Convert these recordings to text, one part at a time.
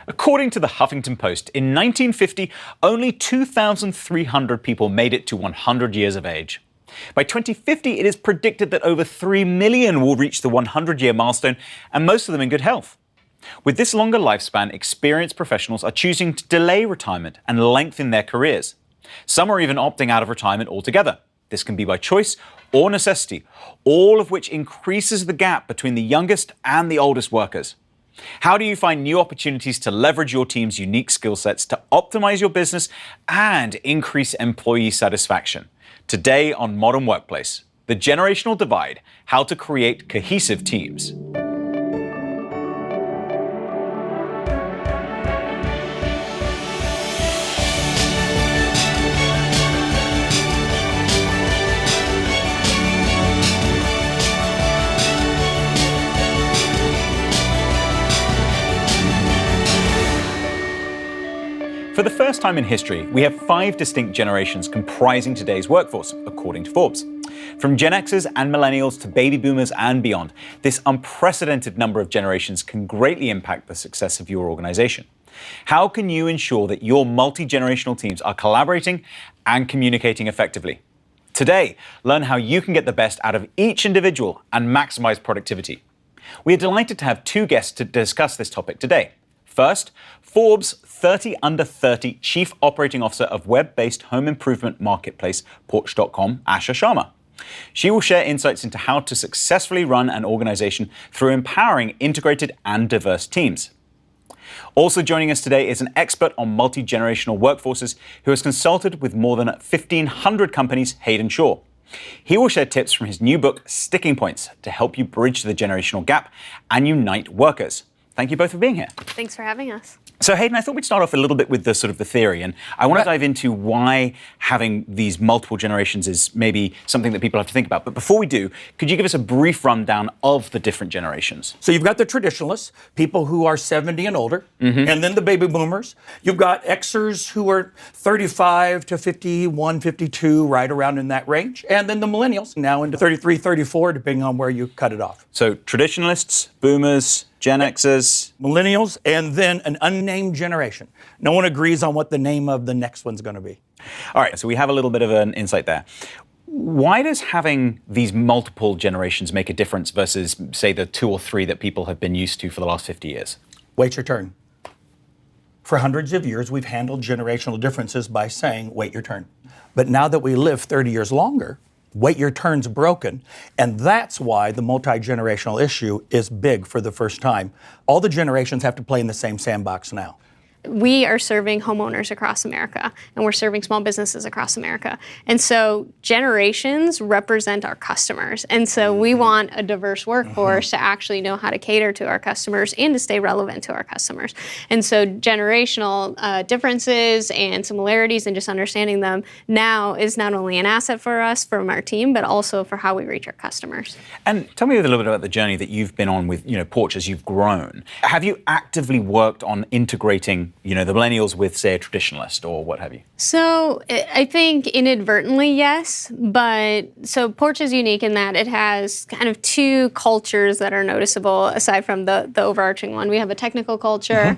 According to the Huffington Post, in 1950, only 2,300 people made it to 100 years of age. By 2050, it is predicted that over 3 million will reach the 100-year milestone, and most of them in good health. With this longer lifespan, experienced professionals are choosing to delay retirement and lengthen their careers. Some are even opting out of retirement altogether. This can be by choice or necessity, all of which increases the gap between the youngest and the oldest workers. How do you find new opportunities to leverage your team's unique skill sets to optimize your business and increase employee satisfaction? Today on Modern Workplace, the generational divide, how to create cohesive teams. For the first time in history, we have 5 distinct generations comprising today's workforce, according to Forbes. From Gen Xers and Millennials to Baby Boomers and beyond, this unprecedented number of generations can greatly impact the success of your organization. How can you ensure that your multi-generational teams are collaborating and communicating effectively? Today, learn how you can get the best out of each individual and maximize productivity. We are delighted to have 2 guests to discuss this topic today. First, Forbes 30 Under 30 Chief Operating Officer of web-based home improvement marketplace Porch.com, Asha Sharma. She will share insights into how to successfully run an organization through empowering integrated and diverse teams. Also joining us today is an expert on multi-generational workforces who has consulted with more than 1,500 companies, Hayden Shaw. He will share tips from his new book, Sticking Points, to help you bridge the generational gap and unite workers. Thank you both for being here. Thanks for having us. So Hayden, I thought we'd start off a little bit with the theory, and I want to dive into why having these multiple generations is maybe something that people have to think about. But before we do, could you give us a brief rundown of the different generations? So you've got the traditionalists, people who are 70 and older, and then the baby boomers. You've got Xers who are 35 to 51, 52, right around in that range. And then the millennials, now into 33, 34, depending on where you cut it off. So traditionalists, boomers, Gen Xers, millennials, and then an unnamed generation. No one agrees on what the name of the next one's going to be. All right, so we have a little bit of an insight there. Why does having these multiple generations make a difference versus, say, the 2 or 3 that people have been used to for the last 50 years? Wait your turn. For hundreds of years, we've handled generational differences by saying, wait your turn. But now that we live 30 years longer, wait your turn's broken, and that's why the multi-generational issue is big for the first time. All the generations have to play in the same sandbox now. We are serving homeowners across America, and we're serving small businesses across America. And so generations represent our customers. And so we want a diverse workforce to actually know how to cater to our customers and to stay relevant to our customers. And so generational differences and similarities and just understanding them now is not only an asset for us, from our team, but also for how we reach our customers. And tell me a little bit about the journey that you've been on with, Porch as you've grown. Have you actively worked on integrating the millennials with, say, a traditionalist or what have you? So I think inadvertently, yes. But so Porch is unique in that it has kind of 2 cultures that are noticeable aside from the overarching one. We have a technical culture,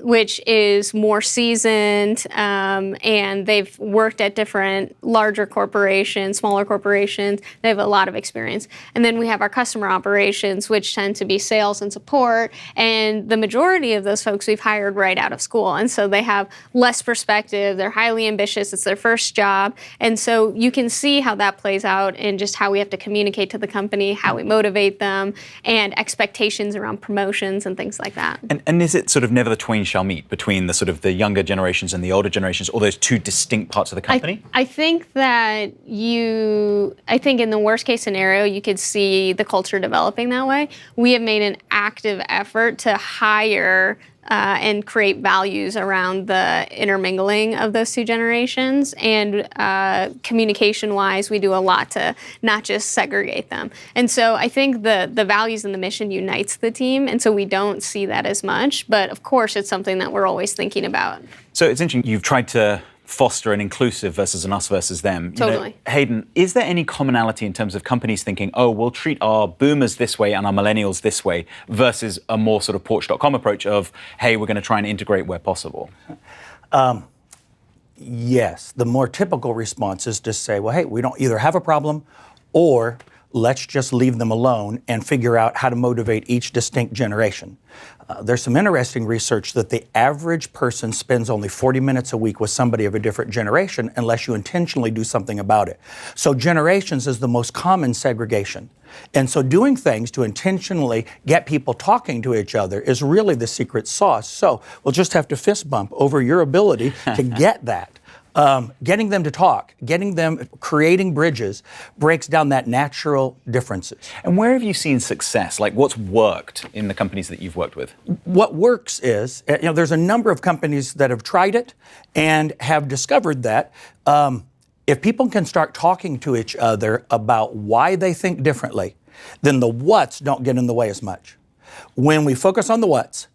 which is more seasoned, and they've worked at different larger corporations, smaller corporations. They have a lot of experience. And then we have our customer operations, which tend to be sales and support. And the majority of those folks we've hired right out of school. And so they have less perspective. They're highly ambitious. It's their first job. And so you can see how that plays out in just how we have to communicate to the company, how we motivate them, and expectations around promotions and things like that. And is it sort of never the twain shall meet between the younger generations and the older generations, or those 2 distinct parts of the company? I think that I think in the worst case scenario, you could see the culture developing that way. We have made an active effort to hire and create values around the intermingling of those 2 generations. And communication-wise, we do a lot to not just segregate them. And so I think the values and the mission unites the team, and so we don't see that as much. But of course, it's something that we're always thinking about. So it's interesting, you've tried to foster an inclusive versus an us versus them. Totally. Hayden, is there any commonality in terms of companies thinking, oh, we'll treat our boomers this way and our millennials this way, versus a more sort of Porch.com approach of, hey, we're going to try and integrate where possible? Yes. The more typical response is to say, well, hey, we don't either have a problem or let's just leave them alone and figure out how to motivate each distinct generation. There's some interesting research that the average person spends only 40 minutes a week with somebody of a different generation unless you intentionally do something about it. So generations is the most common segregation. And so doing things to intentionally get people talking to each other is really the secret sauce. So we'll just have to fist bump over your ability to get that. Getting them to talk, creating bridges breaks down that natural differences. And where have you seen success? Like, what's worked in the companies that you've worked with? What works is, there's a number of companies that have tried it and have discovered that if people can start talking to each other about why they think differently, then the whats don't get in the way as much. When we focus on the whats,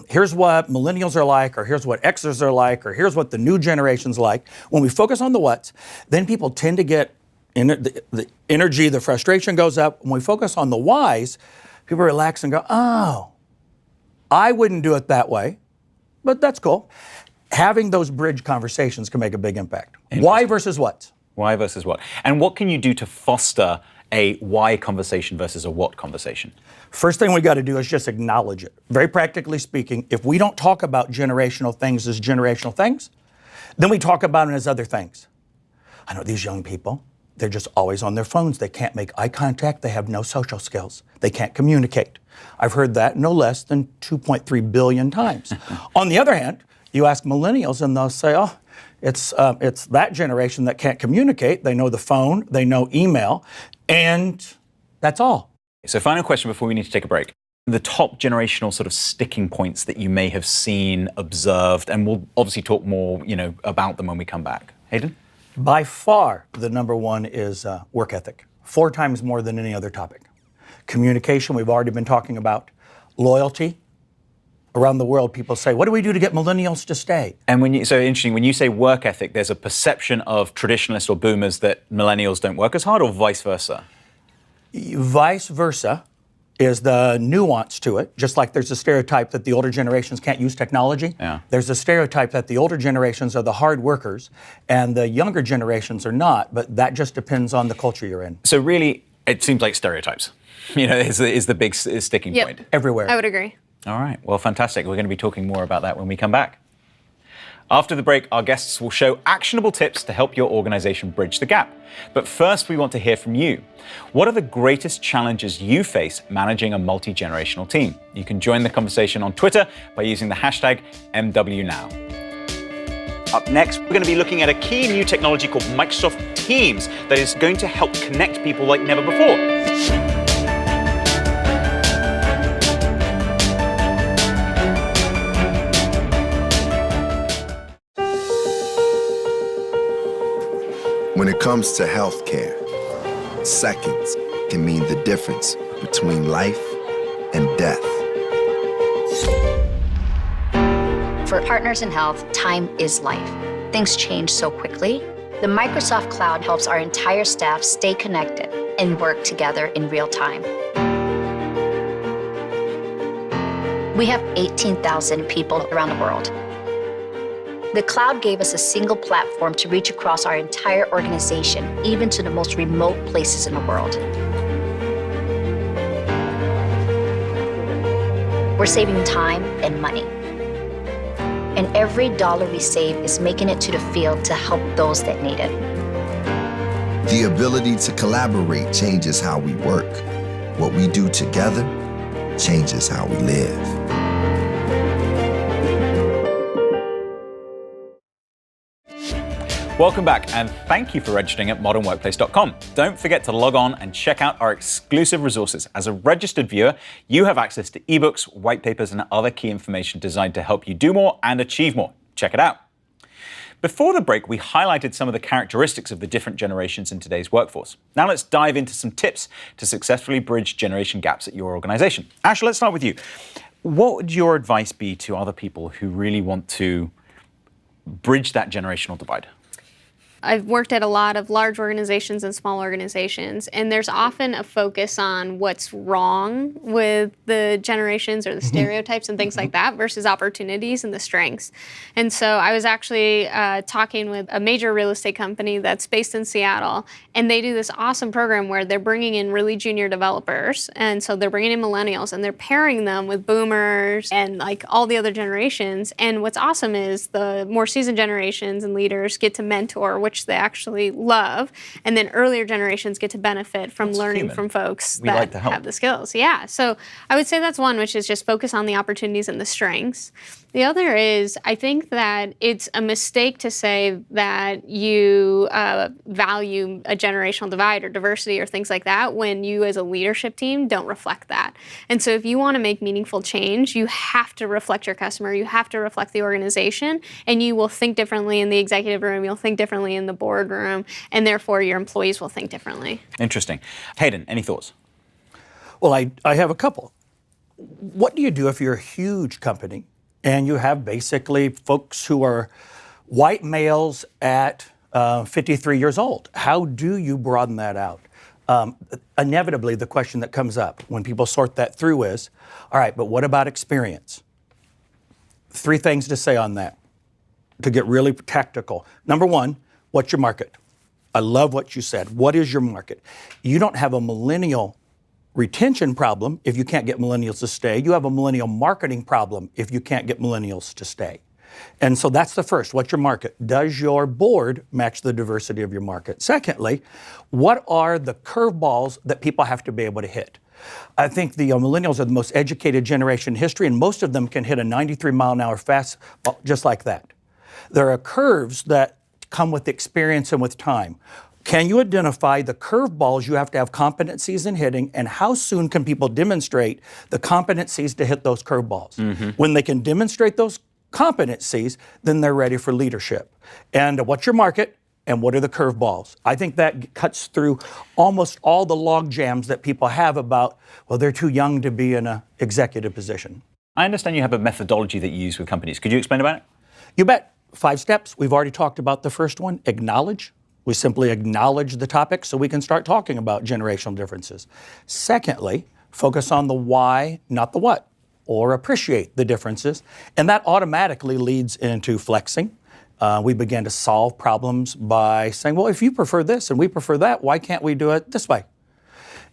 here's what millennials are like, or here's what Xers are like, or here's what the new generation's like. When we focus on the whats, then people tend to get the energy, the frustration goes up. When we focus on the whys, people relax and go, oh, I wouldn't do it that way, but that's cool. Having those bridge conversations can make a big impact. Why versus what? Why versus what? And what can you do to foster a why conversation versus a what conversation? First thing we got to do is just acknowledge it. Very practically speaking, if we don't talk about generational things as generational things, then we talk about them as other things. I know these young people, they're just always on their phones. They can't make eye contact. They have no social skills. They can't communicate. I've heard that no less than 2.3 billion times. On the other hand, you ask millennials and they'll say, oh, it's that generation that can't communicate. They know the phone, they know email, and that's all. So final question before we need to take a break. The top generational sort of sticking points that you may have seen, observed, and we'll obviously talk more, about them when we come back. Hayden? By far, the number one is work ethic, 4 times more than any other topic. Communication, we've already been talking about. Loyalty. Around the world, people say, what do we do to get millennials to stay? And so interesting, when you say work ethic, there's a perception of traditionalists or boomers that millennials don't work as hard, or vice versa? Vice versa is the nuance to it. Just like there's a stereotype that the older generations can't use technology, there's a stereotype that the older generations are the hard workers and the younger generations are not, but that just depends on the culture you're in. So really, it seems like stereotypes, is the big sticking point. Everywhere. I would agree. All right, well, fantastic. We're going to be talking more about that when we come back. After the break, our guests will show actionable tips to help your organization bridge the gap. But first, we want to hear from you. What are the greatest challenges you face managing a multi-generational team? You can join the conversation on Twitter by using the hashtag MWNow. Up next, we're going to be looking at a key new technology called Microsoft Teams that is going to help connect people like never before. When it comes to healthcare, seconds can mean the difference between life and death. For partners in health, time is life. Things change so quickly. The Microsoft Cloud helps our entire staff stay connected and work together in real time. We have 18,000 people around the world. The cloud gave us a single platform to reach across our entire organization, even to the most remote places in the world. We're saving time and money. And every dollar we save is making it to the field to help those that need it. The ability to collaborate changes how we work. What we do together changes how we live. Welcome back, and thank you for registering at modernworkplace.com. Don't forget to log on and check out our exclusive resources. As a registered viewer, you have access to ebooks, white papers, and other key information designed to help you do more and achieve more. Check it out. Before the break, we highlighted some of the characteristics of the different generations in today's workforce. Now let's dive into some tips to successfully bridge generation gaps at your organization. Ash, let's start with you. What would your advice be to other people who really want to bridge that generational divide? I've worked at a lot of large organizations and small organizations, and there's often a focus on what's wrong with the generations or the stereotypes and things like that versus opportunities and the strengths. And so I was actually talking with a major real estate company that's based in Seattle, and they do this awesome program where they're bringing in really junior developers. And so they're bringing in millennials, and they're pairing them with boomers and like all the other generations. And what's awesome is the more seasoned generations and leaders get to mentor, which they actually love, and then earlier generations get to benefit from learning human. from folks We that like to help. have the skills. Yeah, so I would say that's one, which is just focus on the opportunities and the strengths. The other is, I think that it's a mistake to say that you value a generational divide or diversity or things like that when you as a leadership team don't reflect that. And so if you want to make meaningful change, you have to reflect your customer, you have to reflect the organization, and you will think differently in the executive room, you'll think differently in the boardroom, and therefore your employees will think differently. Interesting. Hayden, any thoughts? Well, I have a couple. What do you do if you're a huge company and you have basically folks who are white males at 53 years old? How do you broaden that out? Inevitably, the question that comes up when people sort that through is, all right, but what about experience? 3 things to say on that, to get really tactical. Number one, what's your market? I love what you said. What is your market? You don't have a millennial retention problem if you can't get millennials to stay. You have a millennial marketing problem if you can't get millennials to stay. And so that's the first. What's your market? Does your board match the diversity of your market? Secondly, what are the curveballs that people have to be able to hit? I think the millennials are the most educated generation in history, and most of them can hit a 93-mile-an-hour fastball just like that. There are curves that come with experience and with time. Can you identify the curveballs you have to have competencies in hitting, and how soon can people demonstrate the competencies to hit those curveballs? When they can demonstrate those competencies, then they're ready for leadership. And what's your market, and what are the curveballs? I think that cuts through almost all the log jams that people have about, well, they're too young to be in an executive position. I understand you have a methodology that you use with companies. Could you explain about it? You bet. 5 steps. We've already talked about the first one, acknowledge. We simply acknowledge the topic so we can start talking about generational differences. Secondly, focus on the why, not the what, or appreciate the differences. And that automatically leads into flexing. We begin to solve problems by saying, well, if you prefer this and we prefer that, why can't we do it this way?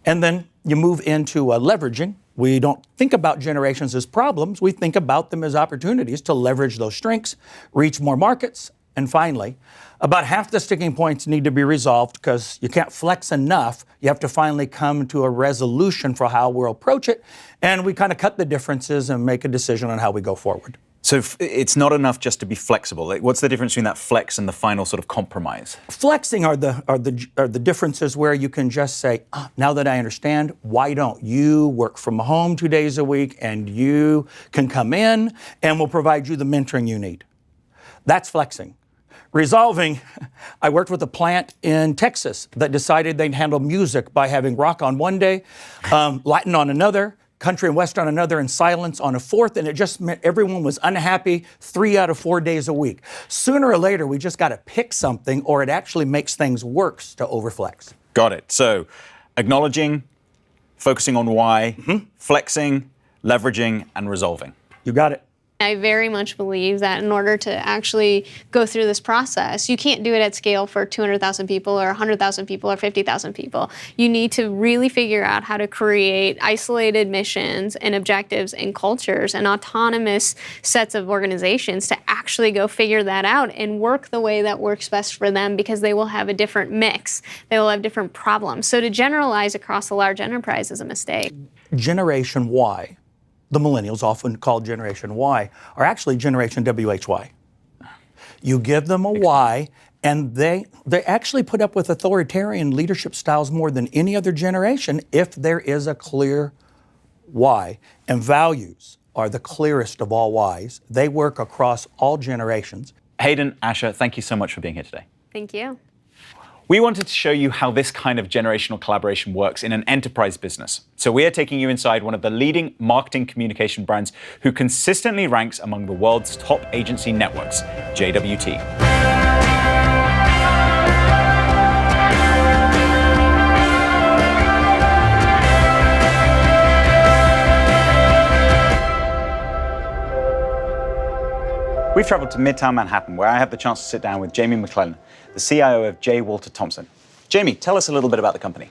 And then you move into leveraging. We don't think about generations as problems. We think about them as opportunities to leverage those strengths, reach more markets. And finally, about half the sticking points need to be resolved because you can't flex enough. You have to finally come to a resolution for how we'll approach it. And we kind of cut the differences and make a decision on how we go forward. So it's not enough just to be flexible. Like, what's the difference between that flex and the final sort of compromise? Flexing are the differences where you can just say, now that I understand, why don't you work from home 2 days a week and you can come in and we'll provide you the mentoring you need. That's flexing. Resolving, I worked with a plant in Texas that decided they'd handle music by having rock on one day, Latin on another, country and western on another, and silence on a fourth, and it just meant everyone was unhappy 3 out of 4 days a week. Sooner or later, we just got to pick something, or it actually makes things worse to overflex. Got it. So acknowledging, focusing on why, flexing, leveraging, and resolving. You got it. I very much believe that in order to actually go through this process, you can't do it at scale for 200,000 people or 100,000 people or 50,000 people. You need to really figure out how to create isolated missions and objectives and cultures and autonomous sets of organizations to actually go figure that out and work the way that works best for them, because they will have a different mix. They will have different problems. So to generalize across a large enterprise is a mistake. Generation Y, the millennials, often called Generation Y, are actually Generation WHY. You give them a Y, and they actually put up with authoritarian leadership styles more than any other generation if there is a clear why. And values are the clearest of all whys. They work across all generations. Hayden, Asha, thank you so much for being here today. Thank you. We wanted to show you how this kind of generational collaboration works in an enterprise business. So we are taking you inside one of the leading marketing communication brands who consistently ranks among the world's top agency networks, JWT. We've traveled to Midtown Manhattan, where I have the chance to sit down with Jamie McClellan, the CIO of J. Walter Thompson. Jamie, tell us a little bit about the company.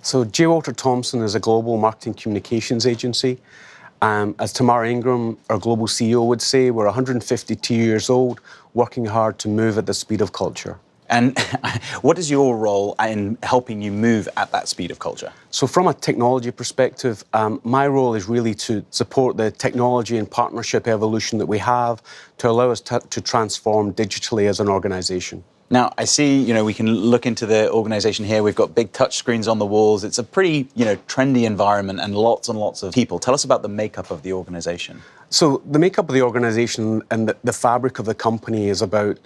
So J. Walter Thompson is a global marketing communications agency. As Tamara Ingram, our global CEO, would say, we're 152 years old, working hard to move at the speed of culture. And what is your role in helping you move at that speed of culture? So from a technology perspective, my role is really to support the technology and partnership evolution that we have to allow us to transform digitally as an organization. Now, I see, we can look into the organization here. We've got big touch screens on the walls. It's a pretty, trendy environment and lots of people. Tell us about the makeup of the organization. So the makeup of the organization and the fabric of the company is about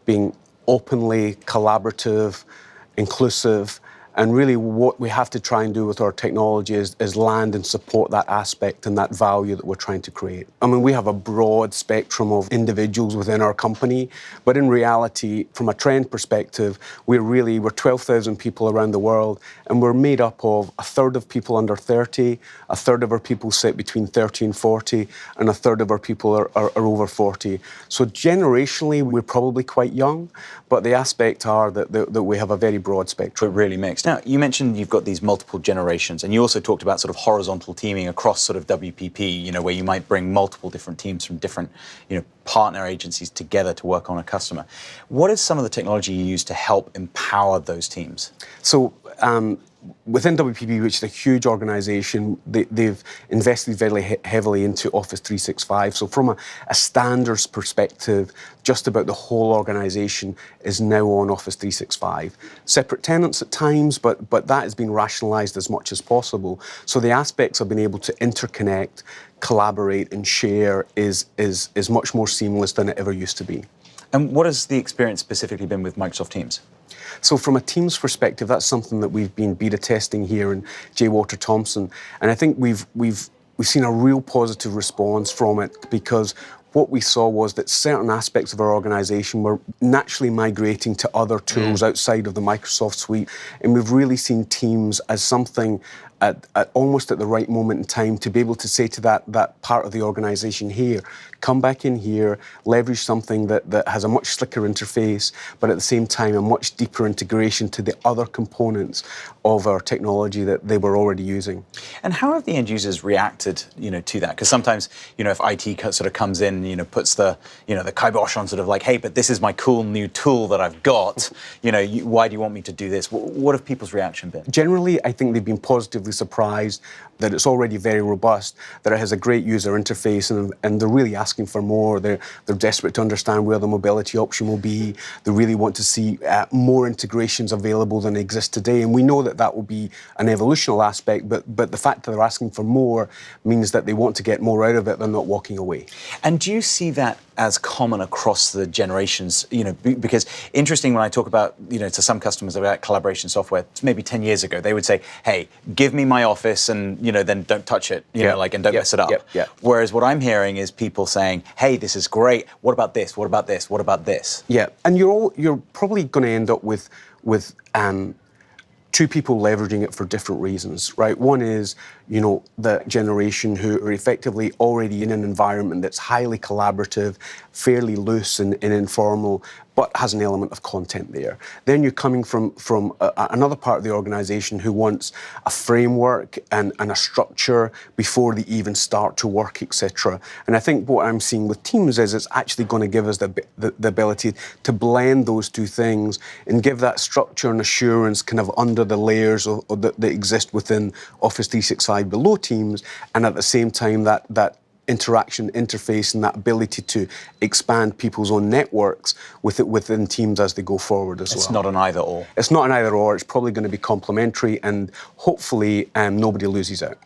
being openly collaborative, inclusive, and really what we have to try and do with our technology is land and support that aspect and that value that we're trying to create. I mean, we have a broad spectrum of individuals within our company, but in reality, from a trend perspective, we're 12,000 people around the world, and we're made up of a third of people under 30, a third of our people sit between 30 and 40, and a third of our people are over 40. So generationally, we're probably quite young, but the aspect are that we have a very broad spectrum. It really mixed. Now, you mentioned you've got these multiple generations, and you also talked about sort of horizontal teaming across sort of WPP, where you might bring multiple different teams from different, partner agencies together to work on a customer. What is some of the technology you use to help empower those teams? So within WPP, which is a huge organization, they've invested very heavily into Office 365. So from a standards perspective, just about the whole organization is now on Office 365. Separate tenants at times, but that has been rationalized as much as possible. So the aspects of being able to interconnect, collaborate, and share is much more seamless than it ever used to be. And what has the experience specifically been with Microsoft Teams? So from a Teams perspective, that's something that we've been beta testing here in J. Walter Thompson, and I think we've seen a real positive response from it, because what we saw was that certain aspects of our organization were naturally migrating to other tools outside of the Microsoft suite, and we've really seen Teams as something at almost at the right moment in time to be able to say to that part of the organization here, come back in here, leverage something that has a much slicker interface, but at the same time a much deeper integration to the other components of our technology that they were already using. And how have the end users reacted, to that? Because sometimes, if IT sort of comes in, puts the kibosh on sort of like, hey, but this is my cool new tool that I've got, why do you want me to do this? What have people's reaction been? Generally, I think they've been positively surprised that it's already very robust, that it has a great user interface, and they're really asking for more. They're desperate to understand where the mobility option will be. They really want to see more integrations available than exist today, and we know that will be an evolutional aspect, but the fact that they're asking for more means that they want to get more out of it. They're not walking away. And do you see that as common across the generations? Because interesting when I talk about, to some customers about collaboration software, maybe 10 years ago, they would say, hey, give me my Office and, then don't touch it, and don't mess it up. Whereas what I'm hearing is people saying, hey, this is great. What about this? What about this? What about this? Yeah, and you're probably going to end up with two people leveraging it for different reasons, right? One is, the generation who are effectively already in an environment that's highly collaborative, fairly loose and informal, but has an element of content there. Then you're coming from another part of the organization who wants a framework and a structure before they even start to work, etc. And I think what I'm seeing with Teams is it's actually going to give us the ability to blend those two things and give that structure and assurance kind of under the layers that exist within Office 365 below Teams, and at the same time that interaction interface and that ability to expand people's own networks within Teams as they go forward as well. It's not an either or. It's not an either or. It's probably going to be complementary, and hopefully nobody loses out.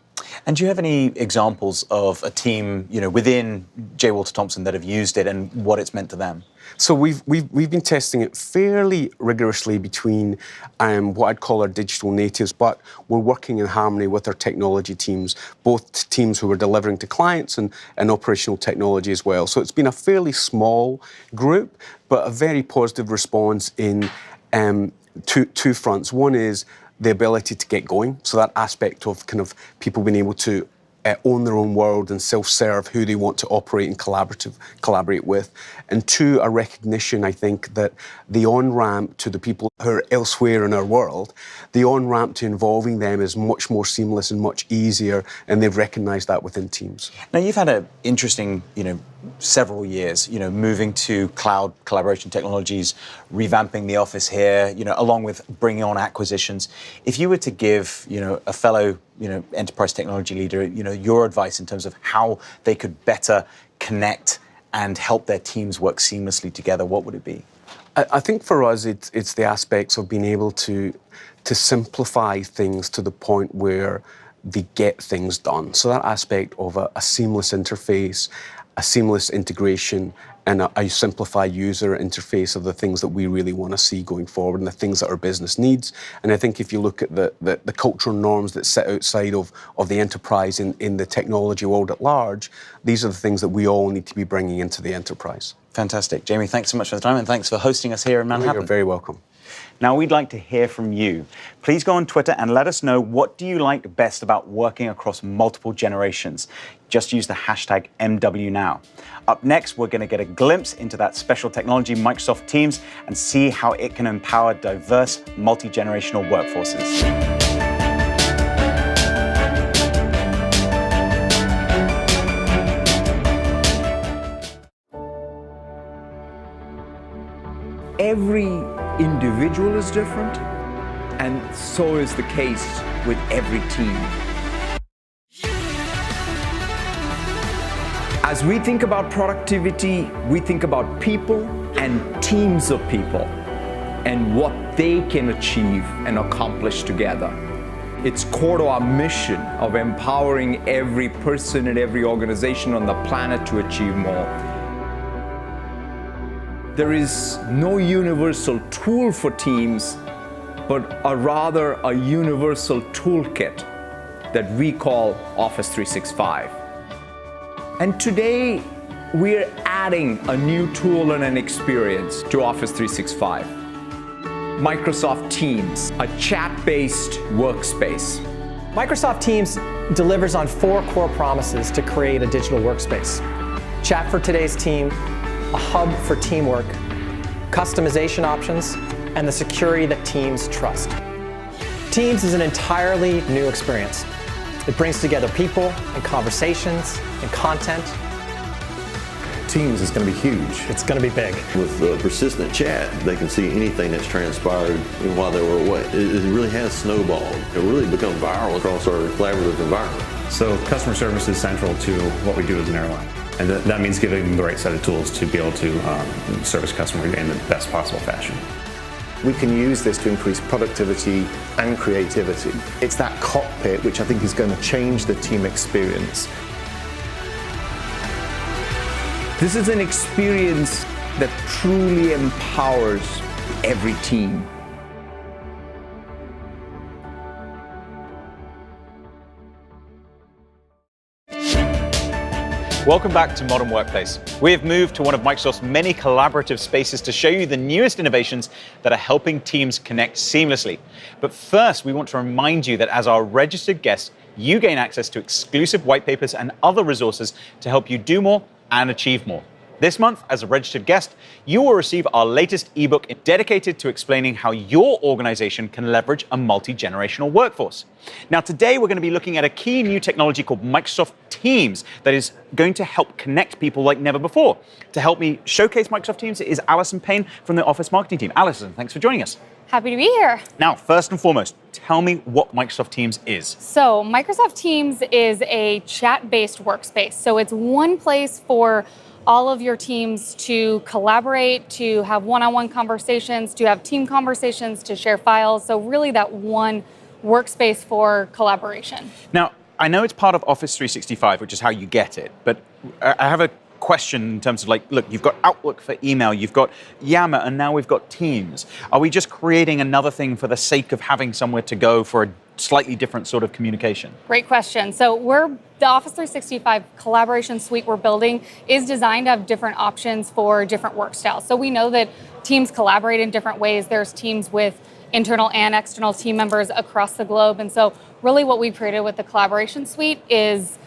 And do you have any examples of a team, within J. Walter Thompson that have used it and what it's meant to them? So we've been testing it fairly rigorously between what I'd call our digital natives, but we're working in harmony with our technology teams, both teams who are delivering to clients and operational technology as well. So it's been a fairly small group, but a very positive response in two fronts. One is the ability to get going, so that aspect of kind of people being able to own their own world and self-serve who they want to operate and collaborate with. And two, a recognition, I think, that the on-ramp to the people who are elsewhere in our world, the on-ramp to involving them is much more seamless and much easier, and they've recognized that within teams. Now, you've had an interesting, several years, moving to cloud collaboration technologies, revamping the office here, along with bringing on acquisitions. If you were to give, a fellow, enterprise technology leader, your advice in terms of how they could better connect and help their teams work seamlessly together, what would it be? I think for us, it's the aspects of being able to simplify things to the point where they get things done. So that aspect of a seamless interface, a seamless integration, and a simplified user interface of the things that we really want to see going forward and the things that our business needs. And I think if you look at the cultural norms that sit outside of the enterprise in the technology world at large, these are the things that we all need to be bringing into the enterprise. Fantastic. Jamie, thanks so much for the time, and thanks for hosting us here in Manhattan. You're very welcome. Now, we'd like to hear from you. Please go on Twitter and let us know, what do you like best about working across multiple generations? Just use the hashtag MWNow. Up next, we're going to get a glimpse into that special technology, Microsoft Teams, and see how it can empower diverse, multi-generational workforces. Every individual is different, and so is the case with every team. As we think about productivity, we think about people and teams of people and what they can achieve and accomplish together. It's core to our mission of empowering every person and every organization on the planet to achieve more. There is no universal tool for teams, but rather a universal toolkit that we call Office 365. And today, we're adding a new tool and an experience to Office 365. Microsoft Teams, a chat-based workspace. Microsoft Teams delivers on 4 core promises to create a digital workspace. Chat for today's team, a hub for teamwork, customization options, and the security that teams trust. Teams is an entirely new experience. It brings together people and conversations and content. Teams is going to be huge. It's going to be big. With persistent chat, they can see anything that's transpired while they were away. It really has snowballed. It really become viral across our collaborative environment. So customer service is central to what we do as an airline. And that means giving them the right set of tools to be able to service customers in the best possible fashion. We can use this to increase productivity and creativity. It's that cockpit which I think is going to change the team experience. This is an experience that truly empowers every team. Welcome back to Modern Workplace. We have moved to one of Microsoft's many collaborative spaces to show you the newest innovations that are helping teams connect seamlessly. But first, we want to remind you that as our registered guest, you gain access to exclusive white papers and other resources to help you do more and achieve more. This month, as a registered guest, you will receive our latest ebook dedicated to explaining how your organization can leverage a multi-generational workforce. Now, today we're going to be looking at a key new technology called Microsoft Teams that is going to help connect people like never before. To help me showcase Microsoft Teams is Alison Payne from the Office Marketing team. Alison, thanks for joining us. Happy to be here. Now, first and foremost, tell me what Microsoft Teams is. So Microsoft Teams is a chat-based workspace. So it's one place for all of your teams to collaborate, to have one-on-one conversations, to have team conversations, to share files. So really that one workspace for collaboration. Now, I know it's part of Office 365, which is how you get it, but I have a question in terms of like, look, you've got Outlook for email, you've got Yammer, and now we've got Teams. Are we just creating another thing for the sake of having somewhere to go for a slightly different sort of communication? Great question. So the Office 365 collaboration suite we're building is designed to have different options for different work styles. So we know that teams collaborate in different ways. There's teams with internal and external team members across the globe. And so really what we created with the collaboration suite is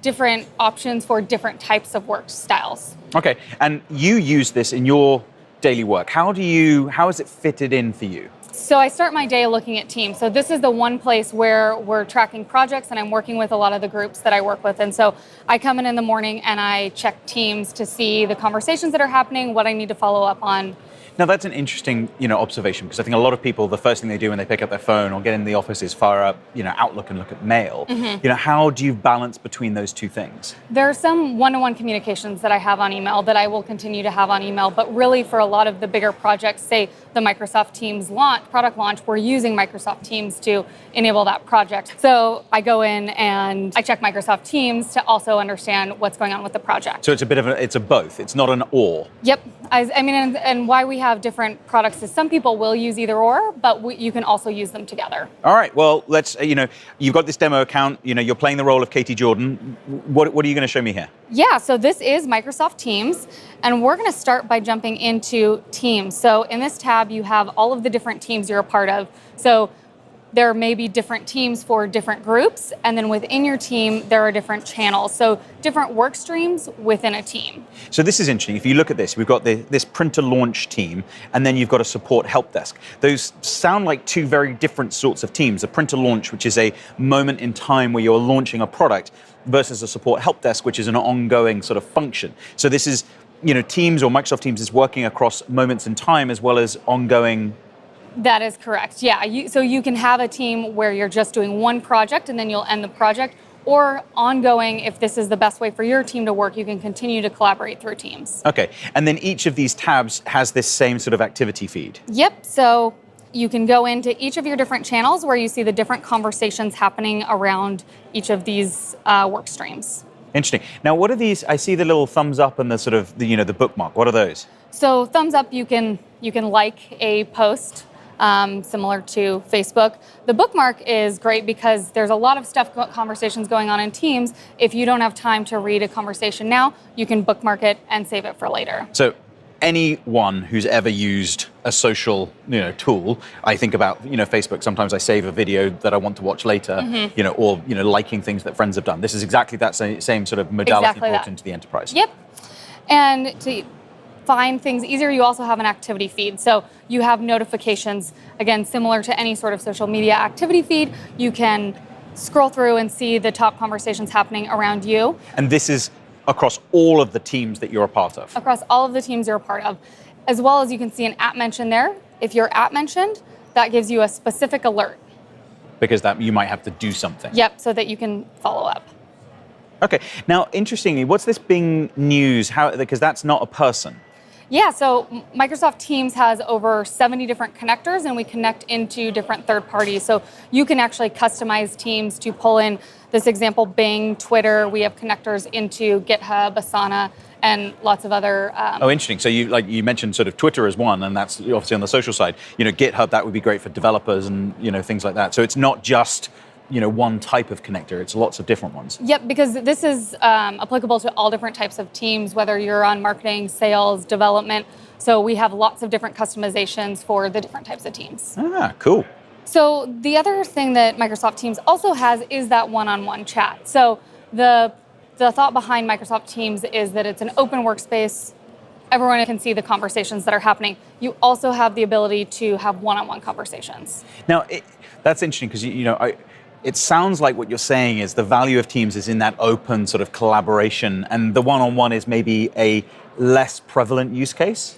different options for different types of work styles. Okay, and you use this in your daily work. How is it fitted in for you? So I start my day looking at Teams. So this is the one place where we're tracking projects and I'm working with a lot of the groups that I work with. And so I come in the morning and I check Teams to see the conversations that are happening, what I need to follow up on. Now that's an interesting, observation, because I think a lot of people, the first thing they do when they pick up their phone or get in the office is fire up, Outlook and look at mail. Mm-hmm. How do you balance between those two things? There are some one-to-one communications that I have on email that I will continue to have on email, but really for a lot of the bigger projects, say the Microsoft Teams product launch, we're using Microsoft Teams to enable that project. So I go in and I check Microsoft Teams to also understand what's going on with the project. So it's a both. It's not an or. Yep. And why we have different products is some people will use either or, but you can also use them together. All right. Well, let's. You've got this demo account. You're playing the role of Katie Jordan. What are you going to show me here? Yeah. So this is Microsoft Teams, and we're going to start by jumping into Teams. So in this tab, you have all of the different teams you're a part of. So there may be different teams for different groups, and then within your team, there are different channels. So different work streams within a team. So this is interesting. If you look at this, we've got this printer launch team, and then you've got a support help desk. Those sound like two very different sorts of teams. A printer launch, which is a moment in time where you're launching a product, versus a support help desk, which is an ongoing sort of function. So this is, Teams or Microsoft Teams is working across moments in time as well as ongoing. That is correct. Yeah. So you can have a team where you're just doing one project and then you'll end the project, or ongoing, if this is the best way for your team to work, you can continue to collaborate through Teams. Okay. And then each of these tabs has this same sort of activity feed. Yep. So you can go into each of your different channels where you see the different conversations happening around each of these work streams. Interesting. Now, what are these? I see the little thumbs up and the sort of the bookmark. What are those? So thumbs up, you can like a post. Similar to Facebook. The bookmark is great because there's a lot of conversations going on in Teams. If you don't have time to read a conversation now, you can bookmark it and save it for later. So anyone who's ever used a social tool, I think about Facebook. Sometimes I save a video that I want to watch later, or liking things that friends have done. This is exactly that same sort of modality brought into the enterprise. Yep. And to find things easier, you also have an activity feed. So you have notifications, again, similar to any sort of social media activity feed. You can scroll through and see the top conversations happening around you. And this is across all of the teams that you're a part of? Across all of the teams you're a part of. As well as you can see an app mention there. If you're app mentioned, that gives you a specific alert. Because that you might have to do something. Yep, so that you can follow up. Okay. Now, interestingly, what's this Bing News? Because that's not a person. Yeah, so Microsoft Teams has over 70 different connectors, and we connect into different third parties. So you can actually customize Teams to pull in, this example, Bing, Twitter. We have connectors into GitHub, Asana, and lots of other. Oh, interesting. So you mentioned sort of Twitter as one, and that's obviously on the social side. GitHub, that would be great for developers and things like that. So it's not just one type of connector. It's lots of different ones. Yep, because this is applicable to all different types of teams, whether you're on marketing, sales, development. So we have lots of different customizations for the different types of teams. Ah, cool. So the other thing that Microsoft Teams also has is that one-on-one chat. So the thought behind Microsoft Teams is that it's an open workspace. Everyone can see the conversations that are happening. You also have the ability to have one-on-one conversations. Now, that's interesting because, it sounds like what you're saying is the value of Teams is in that open sort of collaboration, and the one-on-one is maybe a less prevalent use case?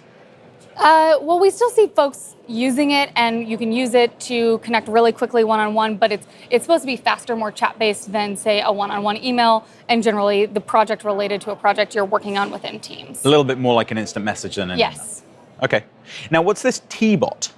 Well, we still see folks using it, and you can use it to connect really quickly one-on-one, but it's supposed to be faster, more chat-based than, say, a one-on-one email, and generally the project related to a project you're working on within Teams. A little bit more like an instant message than an Yes. email. Okay. Now, what's this T-Bot?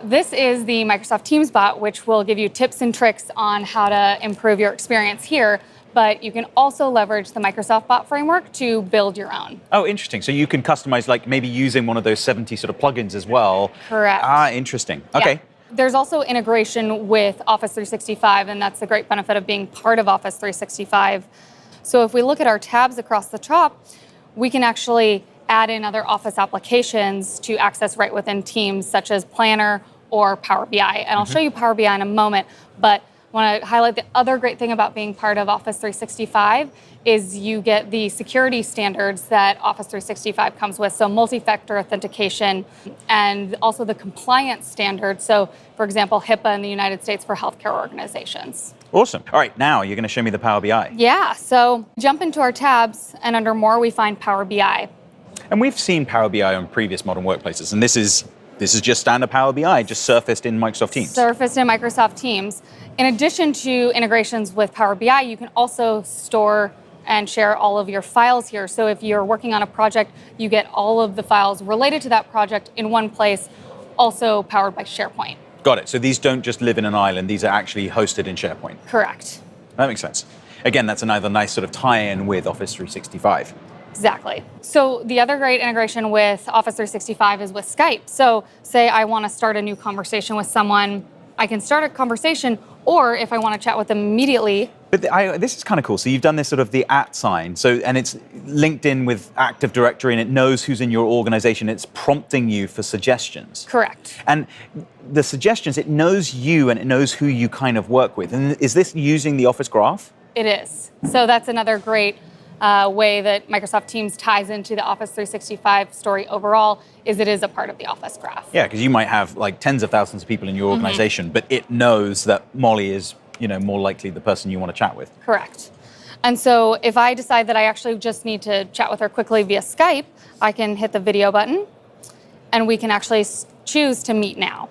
This is the Microsoft Teams bot, which will give you tips and tricks on how to improve your experience here. But you can also leverage the Microsoft Bot Framework to build your own. Oh, interesting. So you can customize, like maybe using one of those 70 sort of plugins as well. Correct. Ah, interesting. Okay. Yeah. There's also integration with Office 365, and that's the great benefit of being part of Office 365. So if we look at our tabs across the top, we can actually add in other Office applications to access right within Teams, such as Planner or Power BI. And I'll show you Power BI in a moment, but I want to highlight the other great thing about being part of Office 365 is you get the security standards that Office 365 comes with, so multi-factor authentication, and also the compliance standards. So, for example, HIPAA in the United States for healthcare organizations. Awesome. All right, now you're going to show me the Power BI. Yeah, so jump into our tabs, and under More, we find Power BI. And we've seen Power BI on previous modern workplaces, and this is just standard Power BI, just surfaced in Microsoft Teams. Surfaced in Microsoft Teams. In addition to integrations with Power BI, you can also store and share all of your files here. So if you're working on a project, you get all of the files related to that project in one place, also powered by SharePoint. Got it. So these don't just live in an island, these are actually hosted in SharePoint. Correct. That makes sense. Again, that's another nice sort of tie-in with Office 365. Exactly. So the other great integration with Office 365 is with Skype. So say I want to start a new conversation with someone, I can start a conversation, or if I want to chat with them immediately. But this is kind of cool. So you've done this sort of the @ sign. So, and it's linked in with Active Directory and it knows who's in your organization. It's prompting you for suggestions. Correct. And the suggestions, it knows you and it knows who you kind of work with. And is this using the Office Graph? It is. So that's another great way that Microsoft Teams ties into the Office 365 story overall, is it is a part of the Office Graph. Yeah, because you might have like tens of thousands of people in your organization, but it knows that Molly is, more likely the person you want to chat with. Correct. And so if I decide that I actually just need to chat with her quickly via Skype, I can hit the video button and we can actually choose to meet now.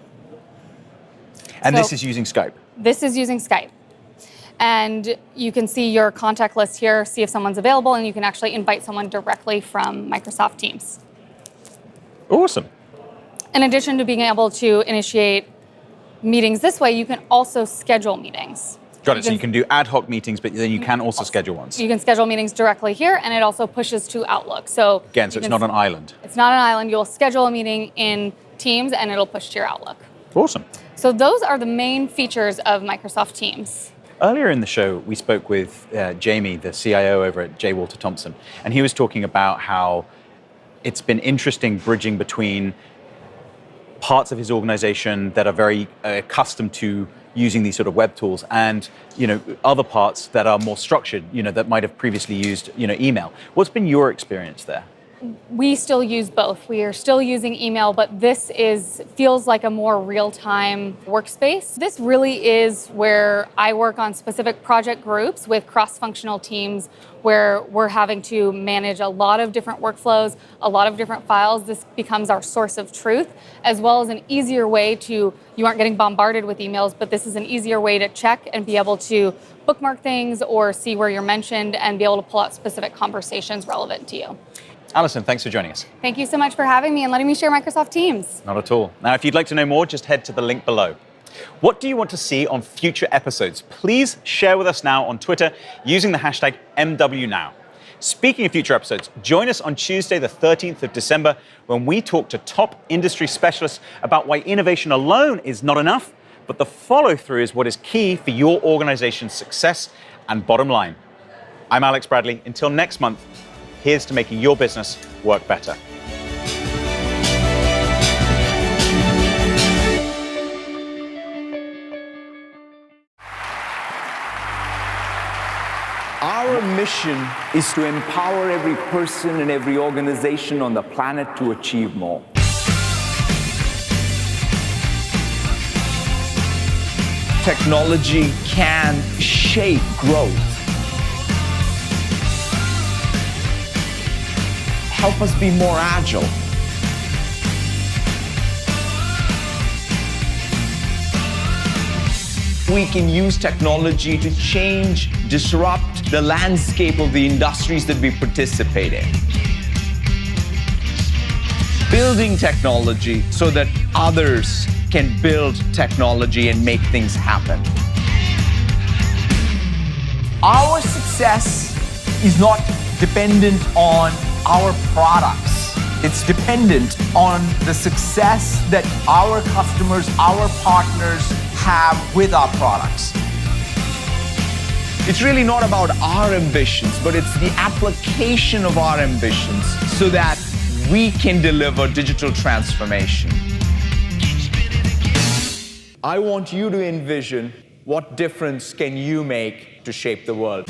And So this is using Skype? This is using Skype. And you can see your contact list here, see if someone's available, and you can actually invite someone directly from Microsoft Teams. Awesome. In addition to being able to initiate meetings this way, you can also schedule meetings. Got it. So you can do ad hoc meetings, but then you can also schedule ones. You can schedule meetings directly here, and it also pushes to Outlook. So Again, so it's not an island. It's not an island. You'll schedule a meeting in Teams, and it'll push to your Outlook. Awesome. So those are the main features of Microsoft Teams. Earlier in the show, we spoke with Jamie, the CIO over at J. Walter Thompson, and he was talking about how it's been interesting bridging between parts of his organization that are very accustomed to using these sort of web tools and other parts that are more structured, that might have previously used email. What's been your experience there? We still use both. We are still using email, but this feels like a more real-time workspace. This really is where I work on specific project groups with cross-functional teams where we're having to manage a lot of different workflows, a lot of different files. This becomes our source of truth, as well as an easier way you aren't getting bombarded with emails, but this is an easier way to check and be able to bookmark things or see where you're mentioned and be able to pull out specific conversations relevant to you. Alison, thanks for joining us. Thank you so much for having me and letting me share Microsoft Teams. Not at all. Now, if you'd like to know more, just head to the link below. What do you want to see on future episodes? Please share with us now on Twitter using the hashtag MWNow. Speaking of future episodes, join us on Tuesday, the 13th of December, when we talk to top industry specialists about why innovation alone is not enough, but the follow-through is what is key for your organization's success and bottom line. I'm Alex Bradley. Until next month, here's to making your business work better. Our mission is to empower every person and every organization on the planet to achieve more. Technology can shape growth. Help us be more agile. We can use technology to change, disrupt the landscape of the industries that we participate in. Building technology so that others can build technology and make things happen. Our success is not dependent on our products. It's dependent on the success that our customers, our partners have with our products. It's really not about our ambitions, but it's the application of our ambitions so that we can deliver digital transformation. I want you to envision what difference can you make to shape the world.